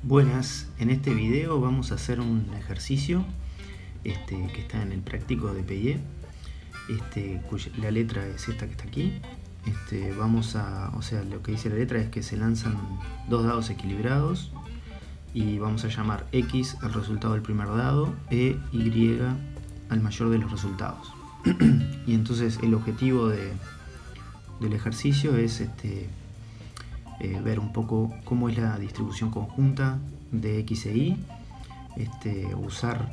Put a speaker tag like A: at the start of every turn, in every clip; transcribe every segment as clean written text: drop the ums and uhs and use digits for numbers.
A: Buenas, en este video vamos a hacer un ejercicio que está en el práctico de PIE, la letra es esta que está aquí. Lo que dice la letra es que se lanzan dos dados equilibrados y vamos a llamar X al resultado del primer dado e Y al mayor de los resultados. Y entonces el objetivo del ejercicio es ver un poco cómo es la distribución conjunta de X e Y, usar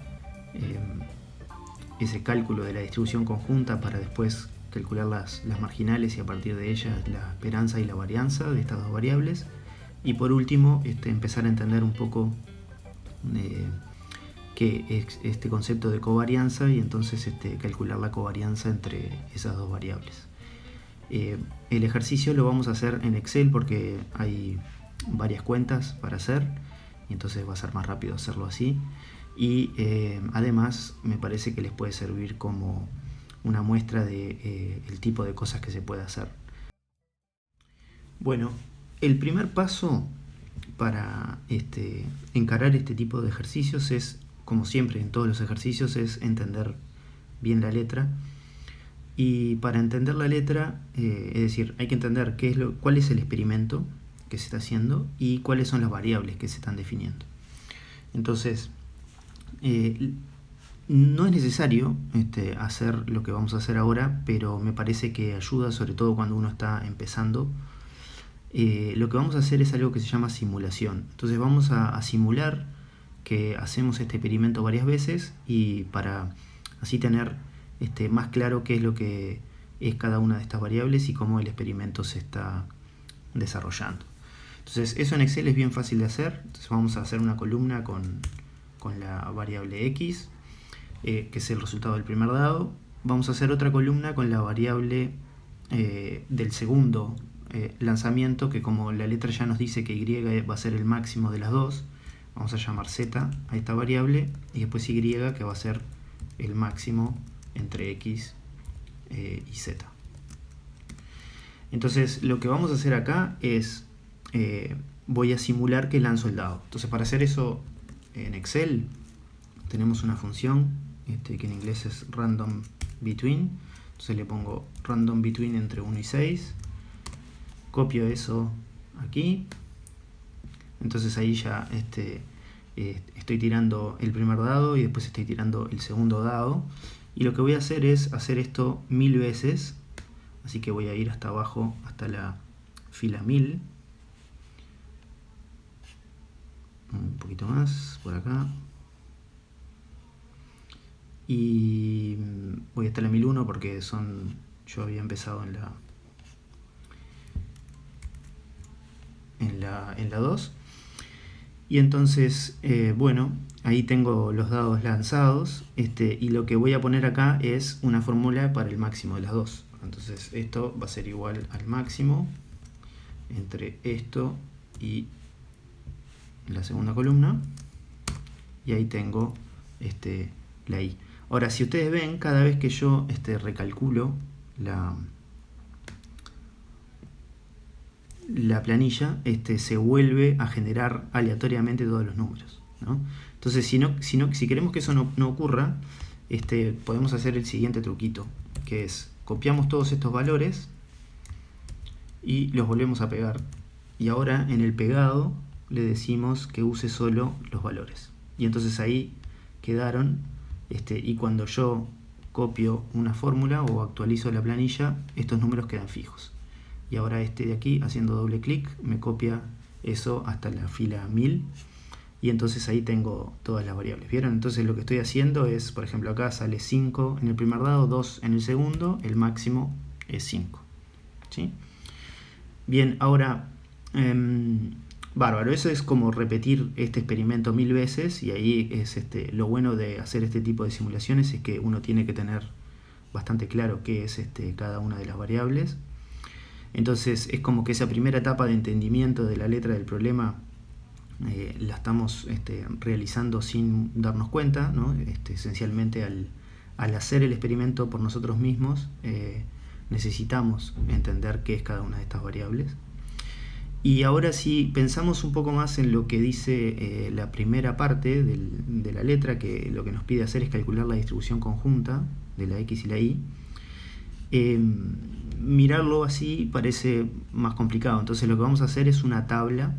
A: ese cálculo de la distribución conjunta para después calcular las marginales y a partir de ellas la esperanza y la varianza de estas dos variables, y por último empezar a entender un poco qué es este concepto de covarianza y entonces calcular la covarianza entre esas dos variables. El ejercicio lo vamos a hacer en Excel porque hay varias cuentas para hacer y entonces va a ser más rápido hacerlo así, y además me parece que les puede servir como una muestra de el tipo de cosas que se puede hacer. Bueno, el primer paso para encarar este tipo de ejercicios es, como siempre en todos los ejercicios, es entender bien la letra. Y para entender la letra, es decir, hay que entender cuál es el experimento que se está haciendo y cuáles son las variables que se están definiendo. Entonces, no es necesario hacer lo que vamos a hacer ahora, pero me parece que ayuda, sobre todo cuando uno está empezando. Lo que vamos a hacer es algo que se llama simulación. Entonces vamos a simular que hacemos este experimento varias veces y para así tener más claro qué es lo que es cada una de estas variables y cómo el experimento se está desarrollando. Entonces eso en Excel es bien fácil de hacer. Entonces vamos a hacer una columna con la variable X, que es el resultado del primer dado. Vamos a hacer otra columna con la variable del segundo lanzamiento, que como la letra ya nos dice que Y va a ser el máximo de las dos, vamos a llamar Z a esta variable, y después Y, que va a ser el máximo entre X y Z. Entonces lo que vamos a hacer acá es voy a simular que lanzo el dado. Entonces para hacer eso en Excel tenemos una función que en inglés es random between. Entonces le pongo random between entre 1 y 6, copio eso aquí, entonces ahí ya estoy tirando el primer dado y después estoy tirando el segundo dado. Y lo que voy a hacer es hacer esto 1000 veces, así que voy a ir hasta abajo, hasta la fila 1000. Un poquito más, por acá. Y voy hasta la 1001 porque yo había empezado en la 2. Y entonces, bueno, ahí tengo los dados lanzados, y lo que voy a poner acá es una fórmula para el máximo de las dos. Entonces esto va a ser igual al máximo entre esto y la segunda columna, y ahí tengo la Y. Ahora, si ustedes ven, cada vez que yo recalculo la planilla, se vuelve a generar aleatoriamente todos los números, ¿no? Entonces, si queremos que eso no ocurra, podemos hacer el siguiente truquito, que es copiamos todos estos valores y los volvemos a pegar. Y ahora en el pegado le decimos que use solo los valores. Y entonces ahí quedaron, y cuando yo copio una fórmula o actualizo la planilla, estos números quedan fijos. Y ahora de aquí, haciendo doble clic, me copia eso hasta la fila 1000, y entonces ahí tengo todas las variables. ¿Vieron? Entonces lo que estoy haciendo es, por ejemplo, acá sale 5 en el primer dado, 2 en el segundo, el máximo es 5. ¿Sí? Bien, ahora, bárbaro, eso es como repetir este experimento 1000 veces, y ahí es lo bueno de hacer este tipo de simulaciones, es que uno tiene que tener bastante claro qué es cada una de las variables. Entonces es como que esa primera etapa de entendimiento de la letra del problema la estamos realizando sin darnos cuenta, ¿no? Esencialmente al hacer el experimento por nosotros mismos necesitamos entender qué es cada una de estas variables. Y ahora si pensamos un poco más en lo que dice la primera parte de la letra, que lo que nos pide hacer es calcular la distribución conjunta de la x y la y, mirarlo así parece más complicado. Entonces lo que vamos a hacer es una tabla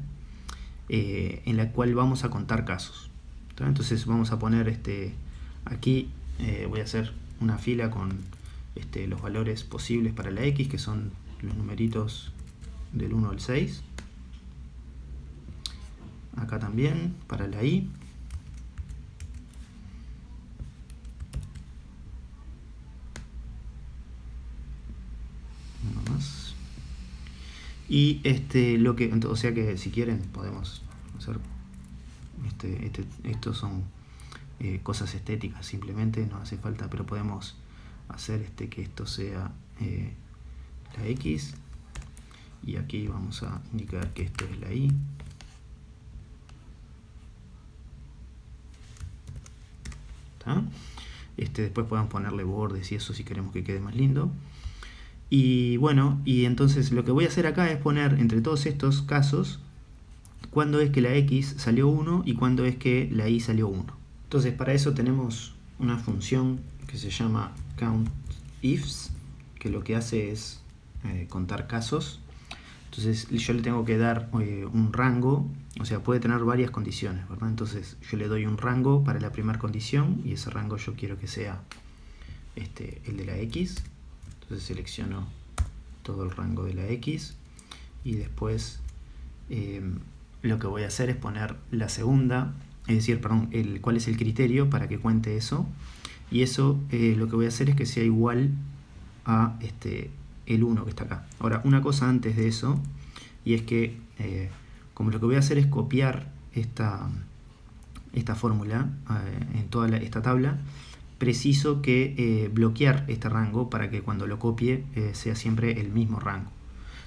A: en la cual vamos a contar casos. Entonces vamos a poner aquí, voy a hacer una fila con los valores posibles para la x, que son los numeritos del 1 al 6. Acá también para la y. Uno más. Y o sea que si quieren podemos hacer estos son cosas estéticas, simplemente no hace falta, pero podemos hacer que esto sea la x, y aquí vamos a indicar que esto es la y. Después podemos ponerle bordes y eso si queremos que quede más lindo. Y bueno, y entonces lo que voy a hacer acá es poner entre todos estos casos cuándo es que la x salió 1 y cuándo es que la y salió 1. Entonces para eso tenemos una función que se llama countIfs, que lo que hace es contar casos. Entonces yo le tengo que dar un rango, o sea, puede tener varias condiciones, ¿verdad? Entonces yo le doy un rango para la primera condición, y ese rango yo quiero que sea el de la x. Entonces selecciono todo el rango de la x, y después lo que voy a hacer es poner la segunda, es decir, perdón, cuál es el criterio para que cuente eso, y eso lo que voy a hacer es que sea igual a el 1 que está acá. Ahora, una cosa antes de eso, y es que como lo que voy a hacer es copiar esta fórmula en toda esta tabla, preciso que bloquear este rango para que cuando lo copie sea siempre el mismo rango.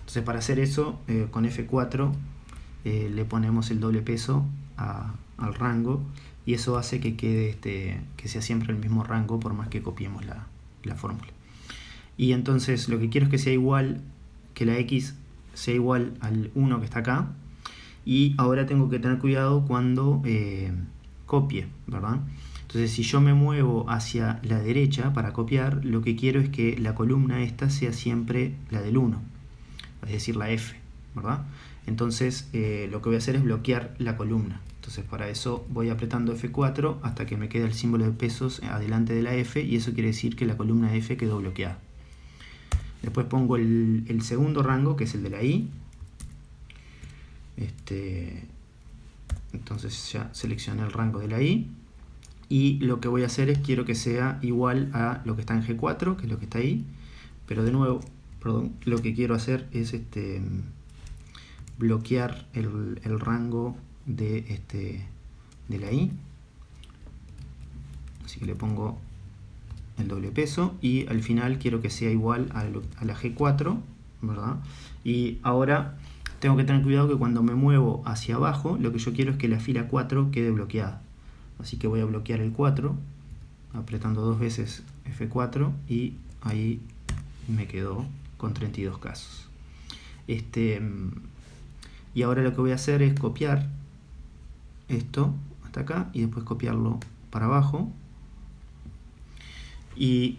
A: Entonces para hacer eso, con F4 le ponemos el doble peso al rango, y eso hace que quede que sea siempre el mismo rango por más que copiemos la fórmula. Y entonces lo que quiero es que sea igual, que la x sea igual al 1 que está acá, y ahora tengo que tener cuidado cuando copie, ¿verdad? Entonces si yo me muevo hacia la derecha para copiar, lo que quiero es que la columna esta sea siempre la del 1, es decir, la f, ¿verdad? Entonces lo que voy a hacer es bloquear la columna. Entonces para eso voy apretando F4 hasta que me queda el símbolo de pesos adelante de la f, y eso quiere decir que la columna f quedó bloqueada. Después pongo el segundo rango, que es el de la y. Entonces ya seleccioné el rango de la y, y lo que voy a hacer es quiero que sea igual a lo que está en G4, que es lo que está ahí, pero de nuevo, perdón, lo que quiero hacer es bloquear el rango de la y, así que le pongo el doble peso, y al final quiero que sea igual a la G4, ¿verdad? Y ahora tengo que tener cuidado que cuando me muevo hacia abajo, lo que yo quiero es que la fila 4 quede bloqueada. Así que voy a bloquear el 4, apretando 2 veces F4, y ahí me quedó con 32 casos. Y ahora lo que voy a hacer es copiar esto hasta acá, y después copiarlo para abajo. Y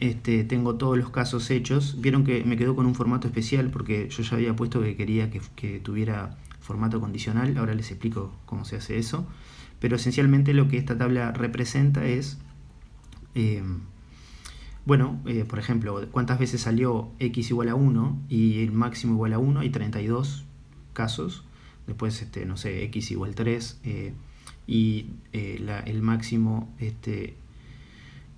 A: tengo todos los casos hechos. Vieron que me quedó con un formato especial porque yo ya había puesto que quería que tuviera formato condicional. Ahora les explico cómo se hace eso. Pero esencialmente lo que esta tabla representa es, por ejemplo, cuántas veces salió x igual a 1 y el máximo igual a 1, hay 32 casos. Después, no sé, x igual 3 y el máximo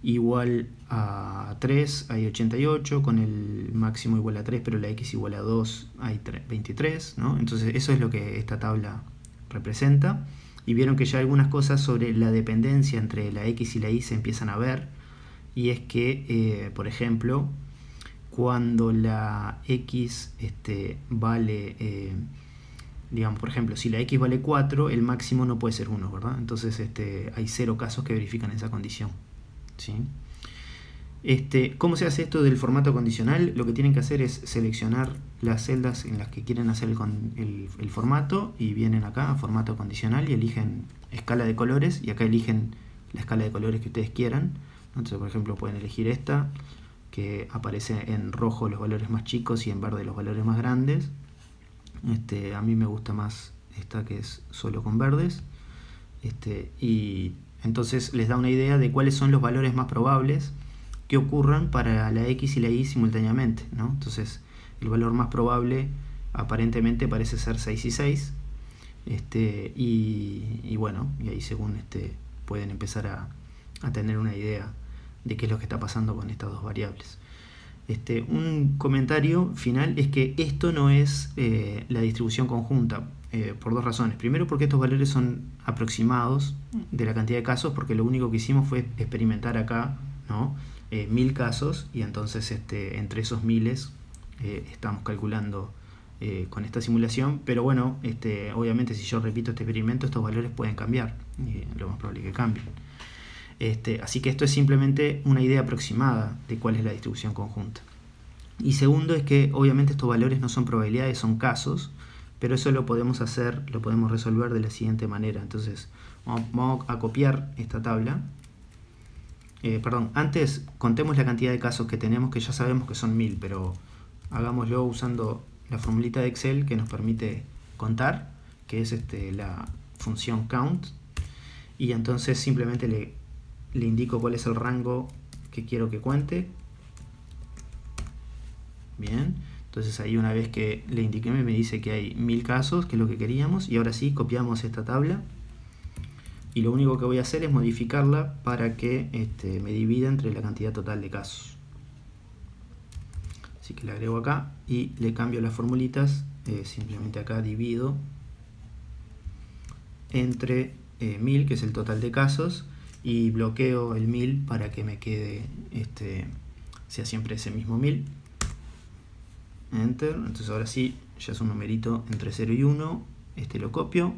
A: igual a 3 hay 88, con el máximo igual a 3 pero la x igual a 2 hay 23, ¿no? Entonces eso es lo que esta tabla representa, y vieron que ya algunas cosas sobre la dependencia entre la x y la y se empiezan a ver, y es que por ejemplo cuando la x vale digamos, por ejemplo, si la x vale 4, el máximo no puede ser 1, ¿verdad? Entonces hay 0 casos que verifican esa condición, ¿sí? ¿Cómo se hace esto del formato condicional? Lo que tienen que hacer es seleccionar las celdas en las que quieren hacer el formato y vienen acá a formato condicional y eligen escala de colores y acá eligen la escala de colores que ustedes quieran. Entonces, por ejemplo, pueden elegir esta, que aparece en rojo los valores más chicos y en verde los valores más grandes. A mí me gusta más esta, que es solo con verdes. Y entonces les da una idea de cuáles son los valores más probables que ocurran para la X y la Y simultáneamente, ¿no? Entonces el valor más probable aparentemente parece ser 6 y 6. Y bueno, y ahí según pueden empezar a tener una idea de qué es lo que está pasando con estas dos variables. Un comentario final es que esto no es la distribución conjunta, por dos razones. Primero, porque estos valores son aproximados de la cantidad de casos, porque lo único que hicimos fue experimentar acá, ¿no? 1000 casos, y entonces entre esos miles estamos calculando con esta simulación, pero bueno, obviamente si yo repito este experimento, estos valores pueden cambiar, y lo más probable es que cambien. Así que esto es simplemente una idea aproximada de cuál es la distribución conjunta. Y segundo es que obviamente estos valores no son probabilidades, son casos, pero eso lo podemos hacer, lo podemos resolver de la siguiente manera. Entonces vamos a copiar esta tabla. Antes contemos la cantidad de casos que tenemos, que ya sabemos que son 1000, pero hagámoslo usando la formulita de Excel que nos permite contar, que es la función count, y entonces simplemente le indico cuál es el rango que quiero que cuente. Bien, entonces ahí una vez que le indiqué me dice que hay 1000 casos, que es lo que queríamos, y ahora sí copiamos esta tabla y lo único que voy a hacer es modificarla para que me divida entre la cantidad total de casos. Así que le agrego acá y le cambio las formulitas, simplemente acá divido entre 1000, que es el total de casos, y bloqueo el 1000 para que me quede sea siempre ese mismo 1000. Enter. Entonces ahora sí ya es un numerito entre 0 y 1. Lo copio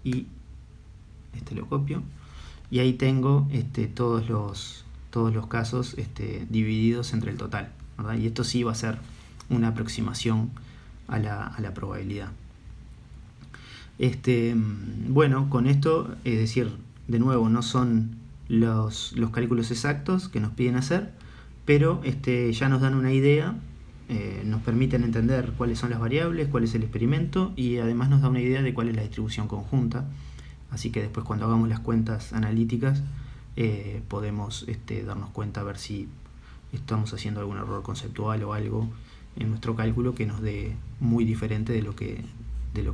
A: y lo copio, y ahí tengo todos los casos divididos entre el total, ¿verdad? Y esto sí va a ser una aproximación a la probabilidad. Bueno, con esto, es decir, de nuevo, no son los cálculos exactos que nos piden hacer, pero ya nos dan una idea, nos permiten entender cuáles son las variables, cuál es el experimento, y además nos da una idea de cuál es la distribución conjunta. Así que después, cuando hagamos las cuentas analíticas, podemos darnos cuenta a ver si estamos haciendo algún error conceptual o algo en nuestro cálculo que nos dé muy diferente de lo que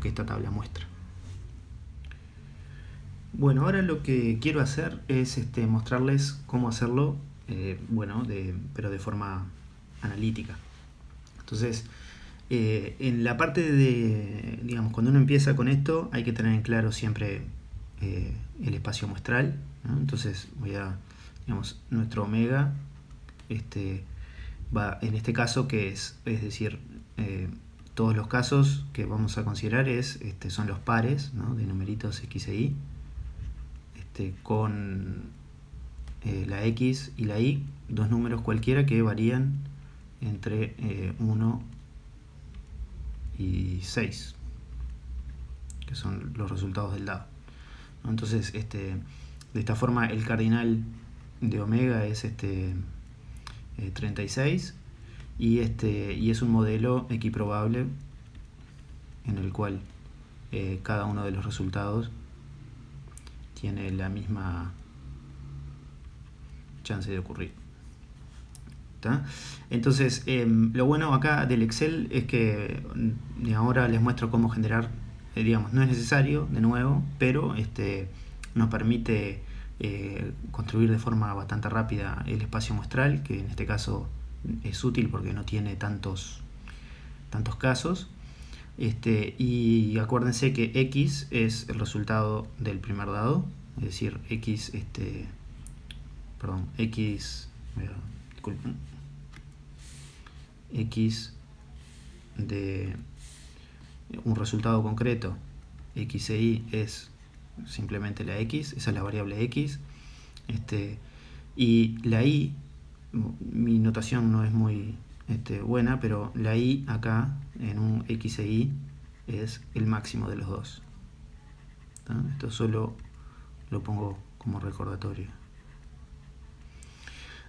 A: esta tabla muestra. Bueno, ahora lo que quiero hacer es mostrarles cómo hacerlo, pero de forma analítica. Entonces, en la parte de, digamos, cuando uno empieza con esto, hay que tener en claro siempre el espacio muestral, ¿no? Entonces digamos, nuestro omega va en este caso, que es decir, todos los casos que vamos a considerar son los pares, ¿no? De numeritos x e y, con la x y la y, dos números cualquiera que varían entre 1 y 6, que son los resultados del dado. Entonces, de esta forma, el cardinal de omega es 36, y es un modelo equiprobable en el cual cada uno de los resultados tiene la misma chance de ocurrir. ¿Tá? Entonces, lo bueno acá del Excel es que ahora les muestro cómo generar, digamos, no es necesario de nuevo, pero nos permite construir de forma bastante rápida el espacio muestral, que en este caso es útil porque no tiene tantos casos. Y acuérdense que X es el resultado del primer dado, es decir, X, disculpen, X de un resultado concreto, X e Y, es simplemente la X, esa es la variable X, y la Y mi notación no es muy buena, pero la i acá en un x e y es el máximo de los dos. ¿Tá? Esto solo lo pongo como recordatorio.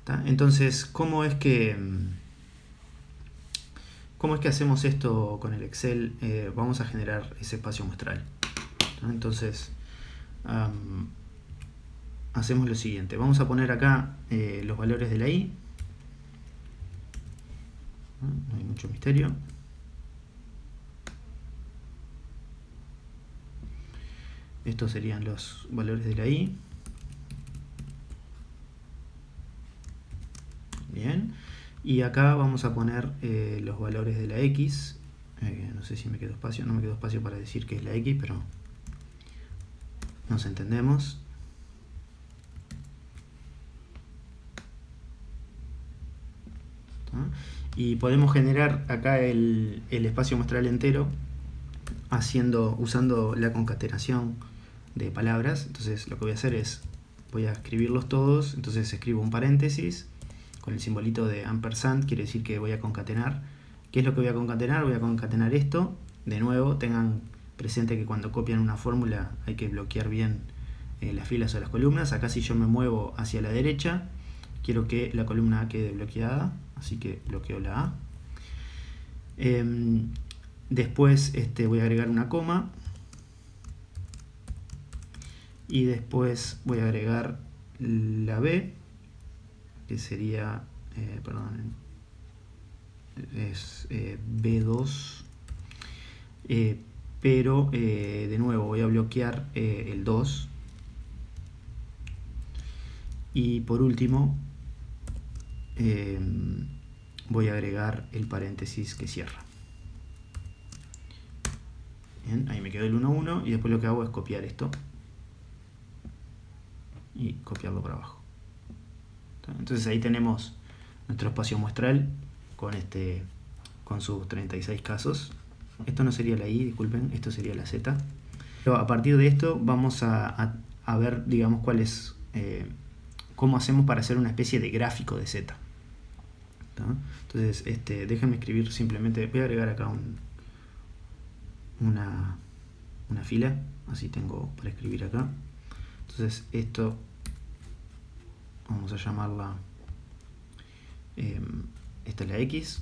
A: ¿Tá? Entonces, ¿cómo es que hacemos esto con el Excel? Vamos a generar ese espacio muestral. ¿Tá? Entonces, hacemos lo siguiente. Vamos a poner acá los valores de la i. No hay mucho misterio. Estos serían los valores de la i. Bien. Y acá vamos a poner los valores de la x. No sé si me quedó espacio. No me quedó espacio para decir que es la x, pero nos entendemos. Y podemos generar acá el espacio muestral entero usando la concatenación de palabras. Entonces lo que voy a hacer es, voy a escribirlos todos. Entonces escribo un paréntesis con el simbolito de ampersand, quiere decir que voy a concatenar. ¿Qué es lo que voy a concatenar? Voy a concatenar esto. De nuevo, tengan presente que cuando copian una fórmula hay que bloquear bien las filas o las columnas. Acá si yo me muevo hacia la derecha, quiero que la columna A quede bloqueada, así que bloqueo la A. Después voy a agregar una coma. Y después voy a agregar la B, que sería, perdón, es B2. Pero de nuevo voy a bloquear el 2. Y por último voy a agregar el paréntesis que cierra. Bien, ahí me quedó el 1, 1 y después lo que hago es copiar esto y copiarlo para abajo. Entonces ahí tenemos nuestro espacio muestral con sus 36 casos. Esto no sería la i, disculpen, esto sería la z. Pero a partir de esto vamos a ver, digamos, cómo hacemos para hacer una especie de gráfico de z. Entonces, déjenme escribir simplemente, voy a agregar acá una fila, así tengo para escribir acá. Entonces esto vamos a llamarla, esta es la x,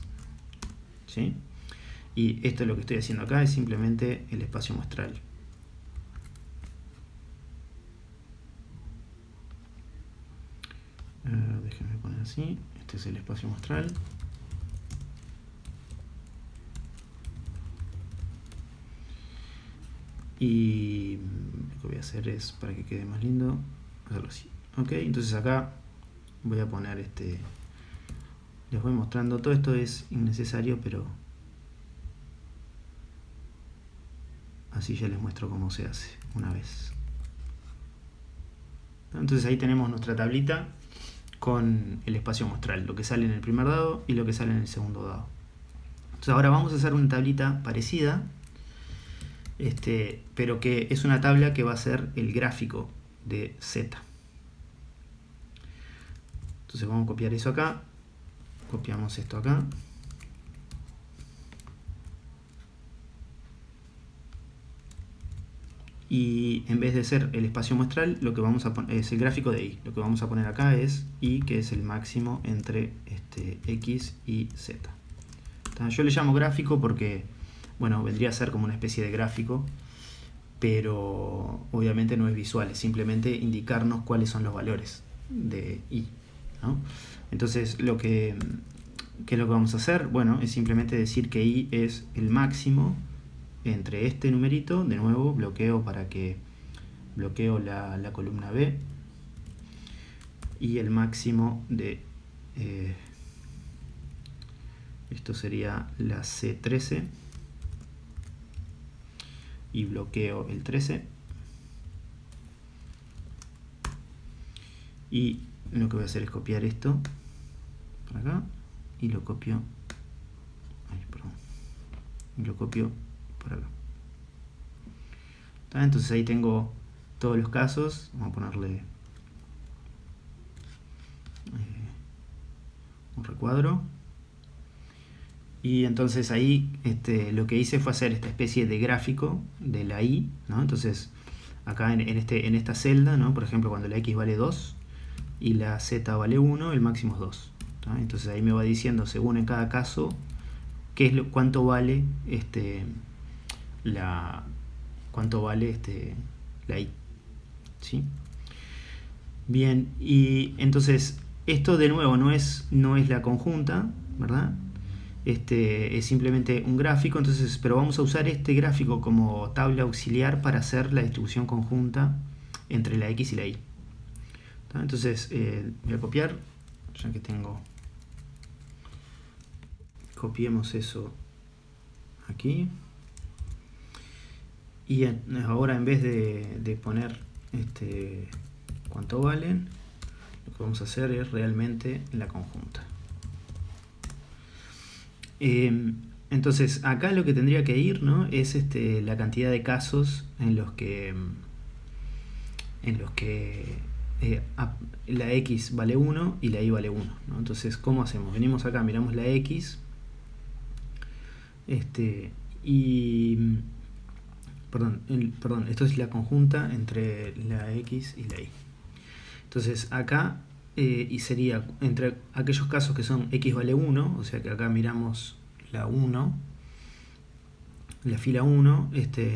A: ¿sí? Y esto lo que estoy haciendo acá es simplemente el espacio muestral. Déjenme poner así, este es el espacio muestral. Y lo que voy a hacer es, para que quede más lindo, hacerlo así. Ok, entonces acá voy a poner les voy mostrando, todo esto es innecesario, pero así ya les muestro cómo se hace una vez. Entonces ahí tenemos nuestra tablita con el espacio muestral, lo que sale en el primer dado y lo que sale en el segundo dado. Entonces ahora vamos a hacer una tablita parecida, pero que es una tabla que va a ser el gráfico de z. Entonces vamos a copiar eso acá, copiamos esto acá, y en vez de ser el espacio muestral, lo que vamos a poner es el gráfico de y. Lo que vamos a poner acá es y, que es el máximo entre x y z. Yo le llamo gráfico porque, bueno, vendría a ser como una especie de gráfico, pero obviamente no es visual, es simplemente indicarnos cuáles son los valores de y, ¿no? Entonces, ¿qué es lo que vamos a hacer? Bueno, es simplemente decir que i es el máximo entre este numerito. De nuevo, bloqueo la columna B, y el máximo de esto sería la C13, y bloqueo el 13, y lo que voy a hacer es copiar esto para acá y lo copio, y lo copio por acá. Entonces ahí tengo todos los casos. Vamos a ponerle un recuadro. Y entonces ahí lo que hice fue hacer esta especie de gráfico de la y, ¿no? Entonces acá en esta celda, ¿no? Por ejemplo, cuando la x vale 2 y la z vale 1, el máximo es 2, ¿no? Entonces ahí me va diciendo, según en cada caso, cuánto vale la i, ¿sí? Bien, y entonces esto de nuevo no es la conjunta, ¿verdad? Es simplemente un gráfico, entonces, pero vamos a usar este gráfico como tabla auxiliar para hacer la distribución conjunta entre la x y la y. ¿Tá? Entonces voy a copiar, ya que tengo, copiemos eso aquí, y ahora en vez de poner cuánto valen, lo que vamos a hacer es realmente la conjunta. Entonces acá lo que tendría que ir, ¿no? Es la cantidad de casos en los que la x vale 1 y la y vale 1, ¿no? Entonces, ¿cómo hacemos? Venimos acá, miramos la x y perdón, esto es la conjunta entre la x y la y. Entonces acá y sería entre aquellos casos que son x vale 1, o sea que acá miramos la 1, la fila 1,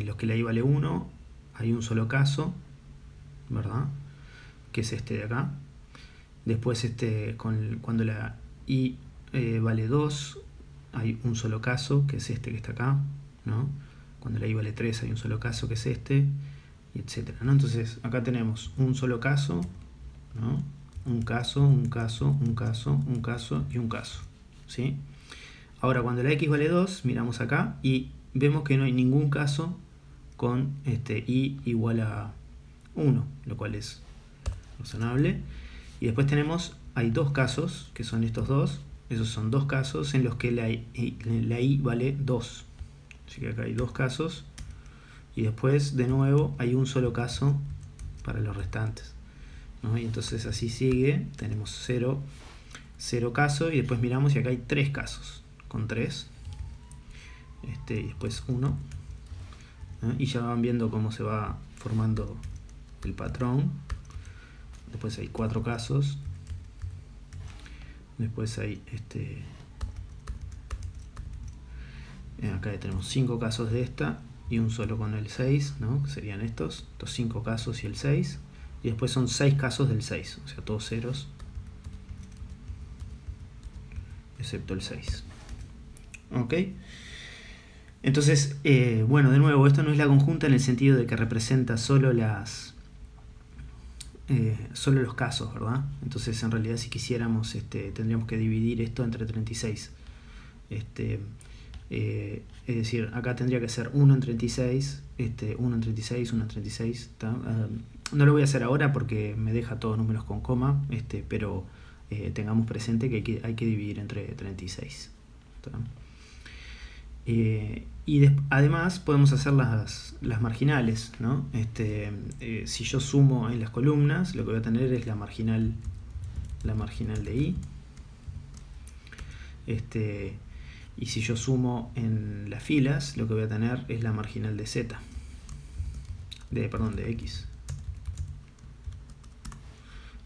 A: los que la y vale 1, hay un solo caso, ¿verdad? Que es este de acá. Después cuando la y vale 2, hay un solo caso, que es este que está acá, ¿no? Cuando la y vale 3 hay un solo caso, que es este, y etcétera, ¿no? Entonces acá tenemos un solo caso, ¿no? Un caso, un caso, un caso, un caso y un caso, ¿sí? Ahora cuando la x vale 2, miramos acá y vemos que no hay ningún caso con y igual a 1, lo cual es razonable. Y después hay dos casos, que son estos dos. Esos son dos casos en los que la y vale 2. Así que acá hay dos casos. Y después, de nuevo, hay un solo caso para los restantes, ¿no? Y entonces así sigue. Tenemos 0 casos. Y después miramos y acá hay 3 casos. Con 3. Y después 1. ¿No? Y ya van viendo cómo se va formando el patrón. Después hay 4 casos. Después hay acá tenemos 5 casos de esta y un solo con el 6, ¿no? Que serían estos 5 casos y el 6. Y después son 6 casos del 6, o sea, todos ceros, excepto el 6. ¿Ok? Entonces, bueno, de nuevo, esto no es la conjunta en el sentido de que representa solo los casos, ¿verdad? Entonces, en realidad, si quisiéramos, tendríamos que dividir esto entre 36. Es decir, acá tendría que ser 1 en 36, 1 en 36, 1 en 36. No lo voy a hacer ahora porque me deja todos números con coma, pero tengamos presente que hay que dividir entre 36. Y además podemos hacer las marginales, ¿no? Si yo sumo en las columnas, lo que voy a tener es la marginal de i. Y si yo sumo en las filas, lo que voy a tener es la marginal de z. De x.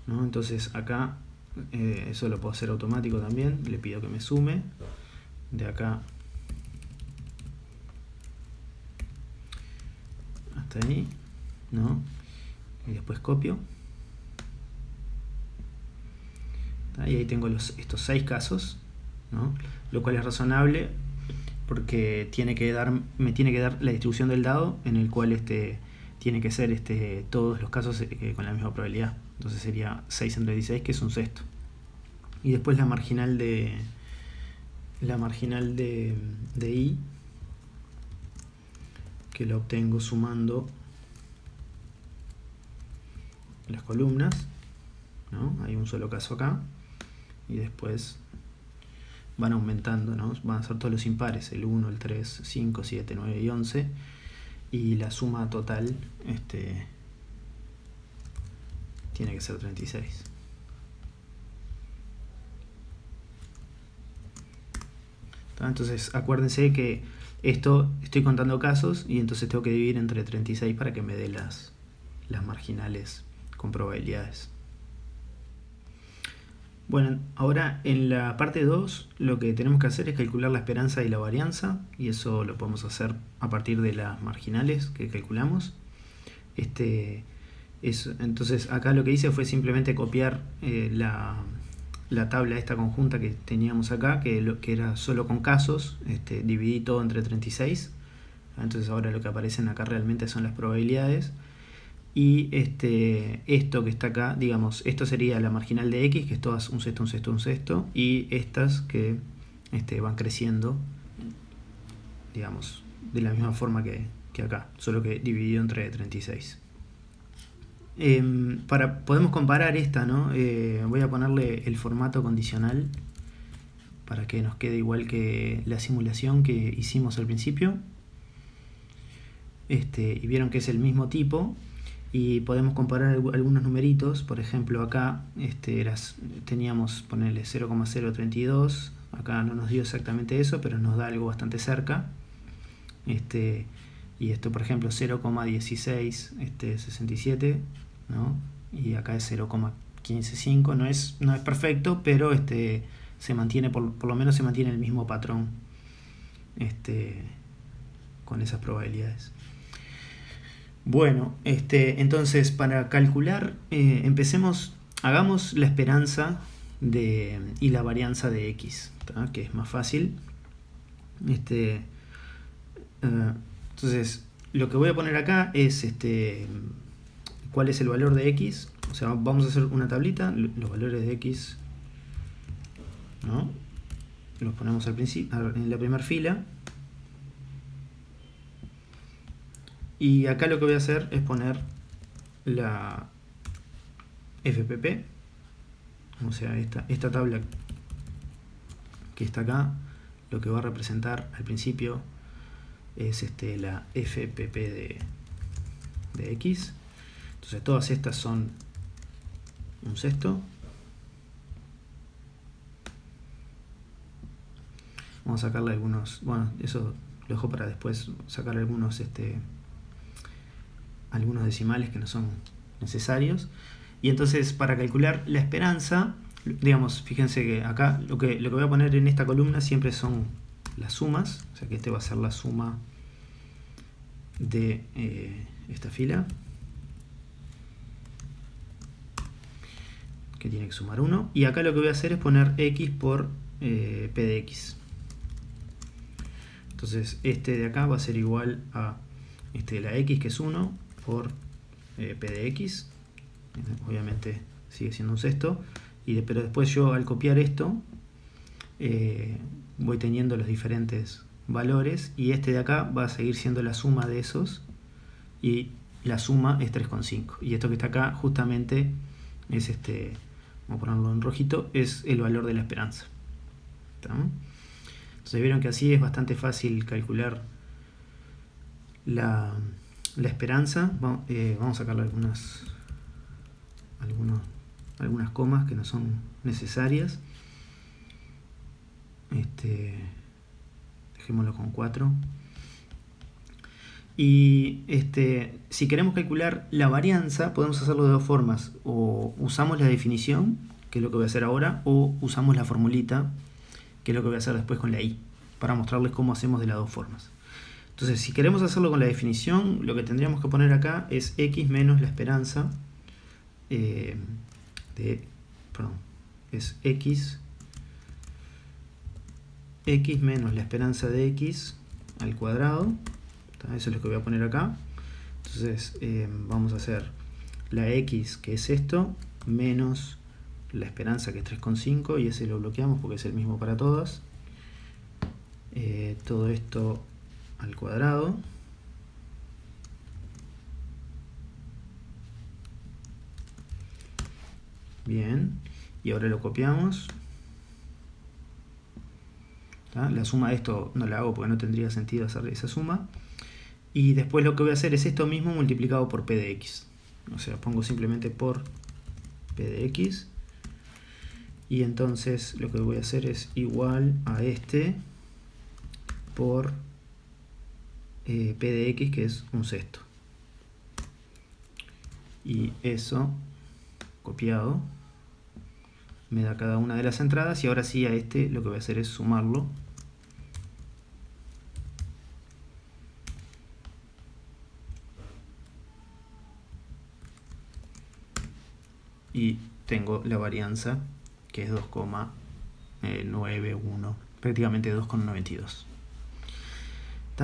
A: ¿No? Entonces acá, eso lo puedo hacer automático también. Le pido que me sume. De acá hasta ahí, ¿no? Y después copio. Y ahí tengo estos 6 casos, ¿no? Lo cual es razonable porque me tiene que dar la distribución del dado en el cual tiene que ser todos los casos con la misma probabilidad. Entonces sería 6 entre 16, que es un sexto. Y después la marginal de i, que lo obtengo sumando las columnas, ¿no? Hay un solo caso acá y después van aumentando, ¿no? Van a ser todos los impares, el 1, el 3, 5, 7, 9 y 11, y la suma total tiene que ser 36. Entonces acuérdense que esto estoy contando casos y entonces tengo que dividir entre 36 para que me dé las marginales con probabilidades. Bueno, ahora en la parte 2 lo que tenemos que hacer es calcular la esperanza y la varianza, y eso lo podemos hacer a partir de las marginales que calculamos. Entonces acá lo que hice fue simplemente copiar la tabla esta conjunta que teníamos acá, que era solo con casos, dividí todo entre 36. Entonces ahora lo que aparecen acá realmente son las probabilidades. Y esto que está acá, digamos, esto sería la marginal de x, que es todas un sexto, un sexto, un sexto, y estas que van creciendo, digamos, de la misma forma que acá, solo que dividido entre 36. Podemos comparar esta, ¿no? Voy a ponerle el formato condicional para que nos quede igual que la simulación que hicimos al principio. Y vieron que es el mismo tipo. Y podemos comparar algunos numeritos. Por ejemplo, acá teníamos, ponerle 0,032. Acá no nos dio exactamente eso, pero nos da algo bastante cerca. Y esto, por ejemplo, 0,1667, ¿no? Y acá es 0,155. No es perfecto, pero se mantiene, por lo menos se mantiene el mismo patrón con esas probabilidades. Bueno, entonces para calcular, hagamos la esperanza y la varianza de x, ¿tá? Que es más fácil. Entonces, lo que voy a poner acá es cuál es el valor de x. O sea, vamos a hacer una tablita, los valores de x, ¿no? Los ponemos al principio, en la primera fila. Y acá lo que voy a hacer es poner la FPP, o sea, esta tabla que está acá, lo que va a representar al principio es la FPP de x. Entonces todas estas son un sexto. Vamos a sacarle algunos, bueno, eso lo dejo para después, sacar algunos decimales que no son necesarios. Y entonces para calcular la esperanza, digamos, fíjense que acá lo que voy a poner en esta columna siempre son las sumas, o sea que va a ser la suma de esta fila, que tiene que sumar 1, y acá lo que voy a hacer es poner x por p de x. Entonces de acá va a ser igual a la x, que es 1, por p de x. Obviamente sigue siendo un sexto, pero después yo al copiar esto voy teniendo los diferentes valores, y de acá va a seguir siendo la suma de esos, y la suma es 3,5, y esto que está acá justamente es vamos a ponerlo en rojito, es el valor de la esperanza. ¿Tá? Entonces vieron que así es bastante fácil calcular la esperanza. Vamos a sacarle algunas comas que no son necesarias. Dejémoslo con 4. Y si queremos calcular la varianza, podemos hacerlo de dos formas. O usamos la definición, que es lo que voy a hacer ahora, o usamos la formulita, que es lo que voy a hacer después con la i, para mostrarles cómo hacemos de las dos formas. Entonces, si queremos hacerlo con la definición, lo que tendríamos que poner acá es x menos la esperanza es x menos la esperanza de x al cuadrado. Eso es lo que voy a poner acá. Entonces vamos a hacer la x, que es esto, menos la esperanza, que es 3,5, y ese lo bloqueamos porque es el mismo para todas. Todo esto al cuadrado. Bien, y ahora lo copiamos. ¿Tá? La suma de esto no la hago porque no tendría sentido hacer esa suma. Y después lo que voy a hacer es esto mismo multiplicado por p de x. O sea, pongo simplemente por p de x. Y entonces lo que voy a hacer es igual a por P de X, que es un sexto. Y eso copiado me da cada una de las entradas, y ahora sí a este lo que voy a hacer es sumarlo. Y tengo la varianza, que es 2,91, prácticamente 2,92.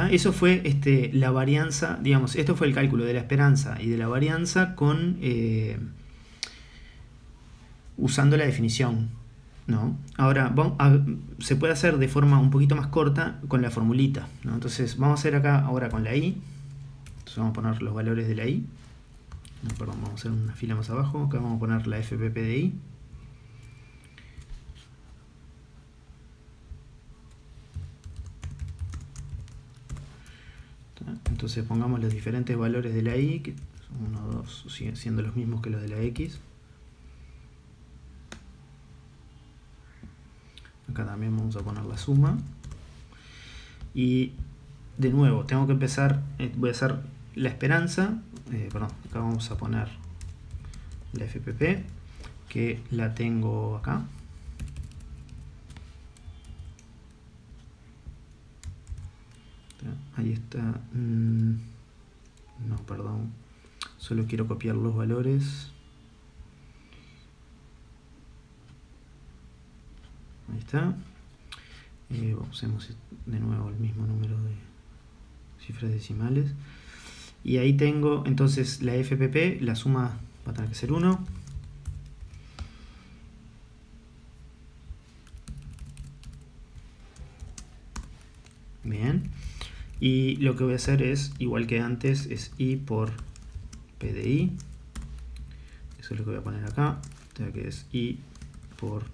A: Eso fue la varianza, digamos, esto fue el cálculo de la esperanza y de la varianza con usando la definición, ¿no? Ahora se puede hacer de forma un poquito más corta con la formulita, ¿no? Entonces vamos a hacer acá ahora con la I. Entonces vamos a poner los valores de la I. No, perdón, vamos a hacer una fila más abajo. Acá vamos a poner la FPP de I. Entonces pongamos los diferentes valores de la I, que 1, 2, siguen siendo los mismos que los de la X. Acá también vamos a poner la suma. Y de nuevo, tengo que empezar, voy a hacer la esperanza, perdón, acá vamos a poner la FPP, que la tengo acá. Ahí está. No, perdón. Solo quiero copiar los valores. Ahí está. Usemos de nuevo el mismo número de cifras decimales. Y ahí tengo entonces la FPP, la suma va a tener que ser 1. Bien. Y lo que voy a hacer es, igual que antes, es I por P de I. Eso es lo que voy a poner acá. O sea que es I por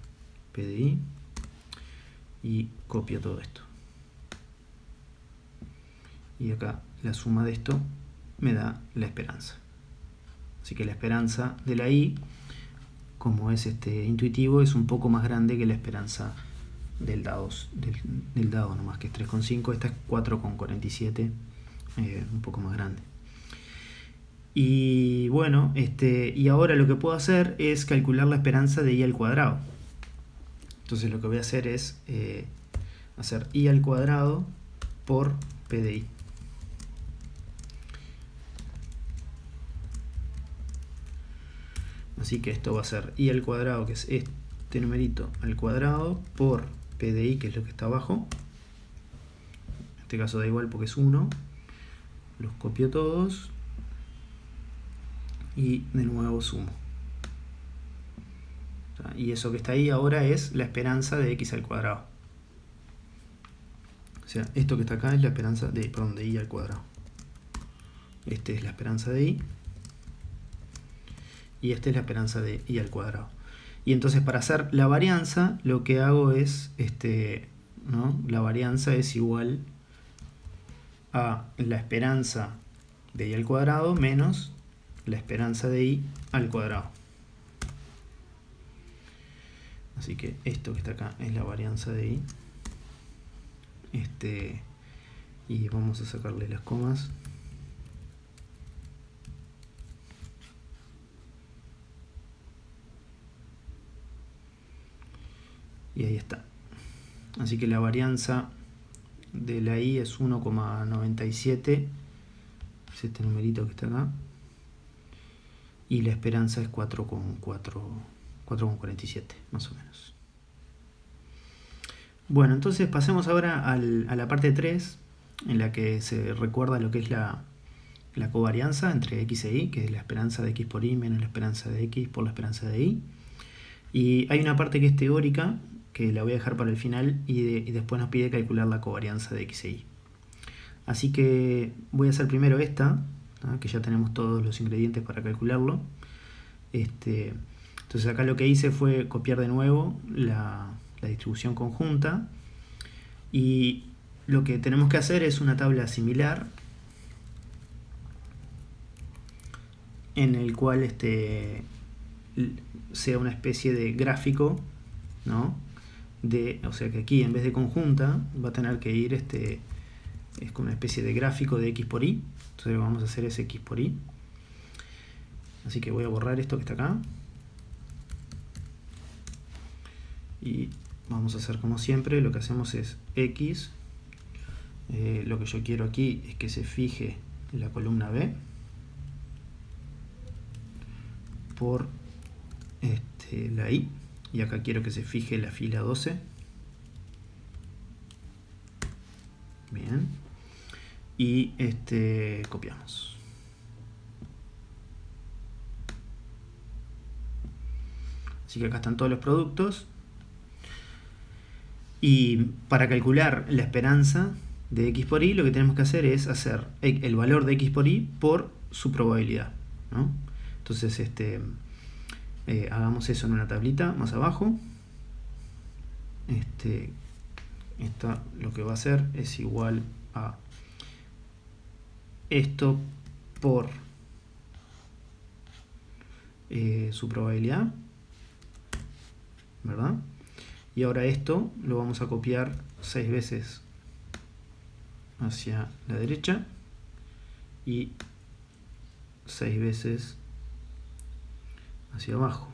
A: P de I. Y copio todo esto. Y acá la suma de esto me da la esperanza. Así que la esperanza de la I, como es intuitivo, es un poco más grande que la esperanza del dado nomás, que es 3,5. Esta es 4,47, un poco más grande. Y bueno, y ahora lo que puedo hacer es calcular la esperanza de I al cuadrado. Entonces lo que voy a hacer es hacer I al cuadrado por P de I. Así que esto va a ser I al cuadrado, que es este numerito al cuadrado, por P de I, que es lo que está abajo. En este caso da igual porque es 1. Los copio todos. Y de nuevo sumo. Y eso que está ahí ahora es la esperanza de X al cuadrado. O sea, esto que está acá es la esperanza de I al cuadrado. Este es la esperanza de I. Y esta es la esperanza de I al cuadrado. Y entonces para hacer la varianza, lo que hago es, ¿no? La varianza es igual a la esperanza de I al cuadrado menos la esperanza de I al cuadrado. Así que esto que está acá es la varianza de I. Y vamos a sacarle las comas. Y ahí está. Así que la varianza de la I es 1,97. Es este numerito que está acá. Y la esperanza es 4,47, más o menos. Bueno, entonces pasemos ahora a la parte 3, en la que se recuerda lo que es la covarianza entre X e Y, que es la esperanza de X por Y menos la esperanza de X por la esperanza de Y. Y hay una parte que es teórica, que la voy a dejar para el final, y después nos pide calcular la covarianza de X e Y. Así que voy a hacer primero esta, ¿no? Que ya tenemos todos los ingredientes para calcularlo. Entonces acá lo que hice fue copiar de nuevo la distribución conjunta, y lo que tenemos que hacer es una tabla similar en el cual sea una especie de gráfico, ¿no? o sea que aquí en vez de conjunta va a tener que ir es como una especie de gráfico de x por y. Entonces lo que vamos a hacer es x por y. Así que voy a borrar esto que está acá. Y vamos a hacer como siempre, lo que hacemos es x. Lo que yo quiero aquí es que se fije la columna B por la y. Y acá quiero que se fije la fila 12. Bien. Y copiamos. Así que acá están todos los productos. Y para calcular la esperanza de x por y, lo que tenemos que hacer es hacer el valor de x por y por su probabilidad, ¿no? Entonces, hagamos eso en una tablita más abajo. Esta lo que va a hacer es igual a esto por su probabilidad, ¿verdad? Y ahora esto lo vamos a copiar 6 veces hacia la derecha y 6 veces hacia abajo.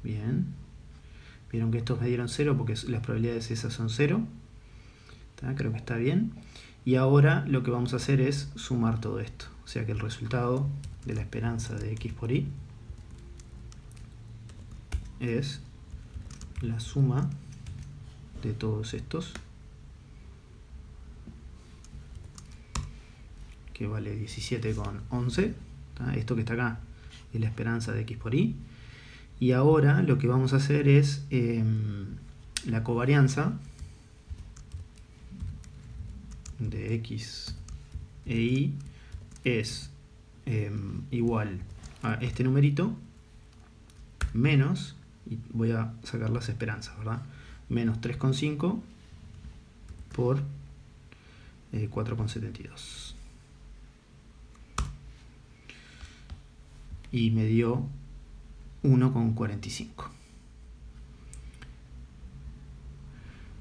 A: Bien. Vieron que estos me dieron 0 porque las probabilidades esas son 0. Creo que está bien. Y ahora lo que vamos a hacer es sumar todo esto. O sea que el resultado de la esperanza de x por y es la suma de todos estos, que vale 17,11. Esto que está acá es la esperanza de x por y. Y ahora lo que vamos a hacer es la covarianza de x e y es igual a este numerito menos, y voy a sacar las esperanzas, ¿verdad? Menos 3,5 por 4,72. Y me dio 1,45.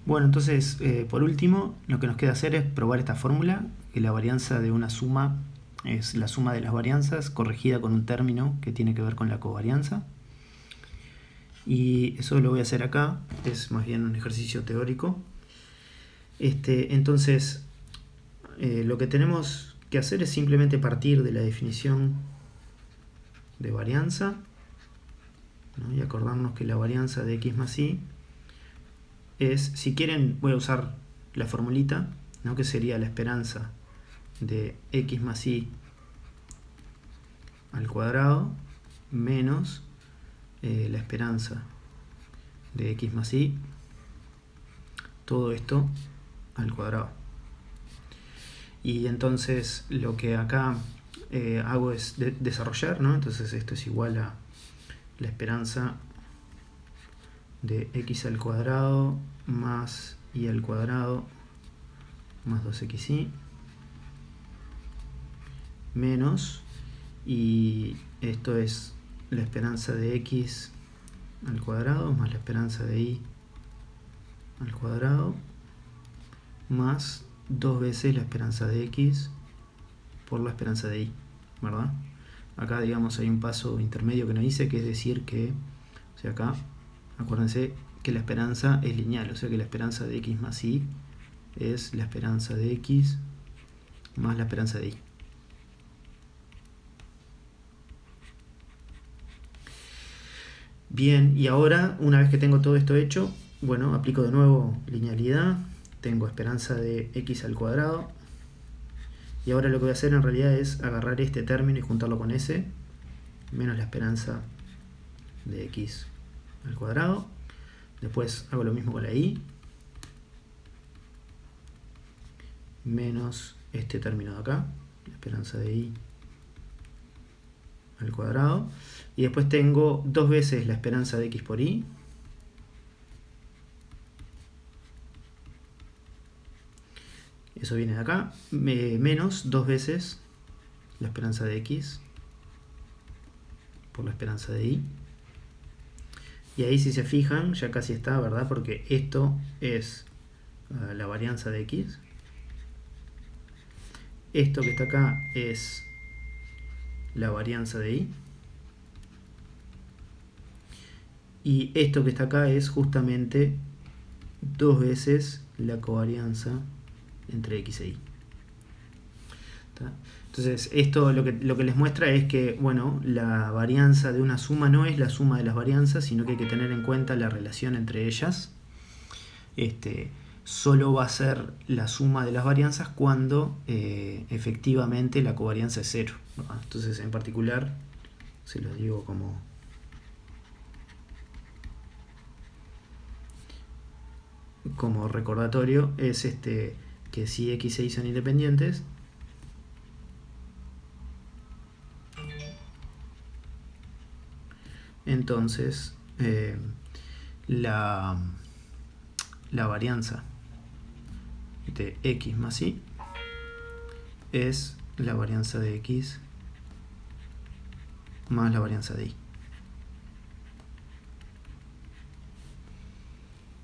A: Bueno, entonces, por último, lo que nos queda hacer es probar esta fórmula, que la varianza de una suma es la suma de las varianzas corregida con un término que tiene que ver con la covarianza. Y eso lo voy a hacer acá, es más bien un ejercicio teórico. Entonces, lo que tenemos que hacer es simplemente partir de la definición de varianza, ¿no? Y acordarnos que la varianza de x más y es, si quieren, voy a usar la formulita, ¿no? Que sería la esperanza de x más y al cuadrado menos la esperanza de x más y, todo esto al cuadrado. Y entonces lo que acá hago es desarrollar, ¿no? Entonces esto es igual a la esperanza de x al cuadrado más y al cuadrado más 2xy menos, y esto es la esperanza de x al cuadrado más la esperanza de y al cuadrado más 2 veces la esperanza de x por la esperanza de y, ¿verdad? Acá, digamos, hay un paso intermedio que no hice, que es decir que, o sea, acá, acuérdense que la esperanza es lineal, o sea que la esperanza de x más y es la esperanza de x más la esperanza de y. Bien, y ahora, una vez que tengo todo esto hecho, bueno, aplico de nuevo linealidad, tengo esperanza de x al cuadrado, y ahora lo que voy a hacer en realidad es agarrar este término y juntarlo con ese, menos la esperanza de x al cuadrado. Después hago lo mismo con la y, menos este término de acá, la esperanza de y al cuadrado. Y después tengo 2 veces la esperanza de x por y, eso viene de acá, menos 2 veces la esperanza de x por la esperanza de y. Y ahí si se fijan, ya casi está, ¿verdad? Porque esto es la varianza de x. Esto que está acá es la varianza de y. Y esto que está acá es justamente 2 veces la covarianza entre x e y. ¿Tá? Entonces, esto lo que les muestra es que, bueno, la varianza de una suma no es la suma de las varianzas, sino que hay que tener en cuenta la relación entre ellas. Solo va a ser la suma de las varianzas cuando efectivamente la covarianza es 0, ¿no? Entonces, en particular, se los digo como recordatorio, es que si x e y son independientes, entonces la varianza de x más y es la varianza de x más la varianza de y.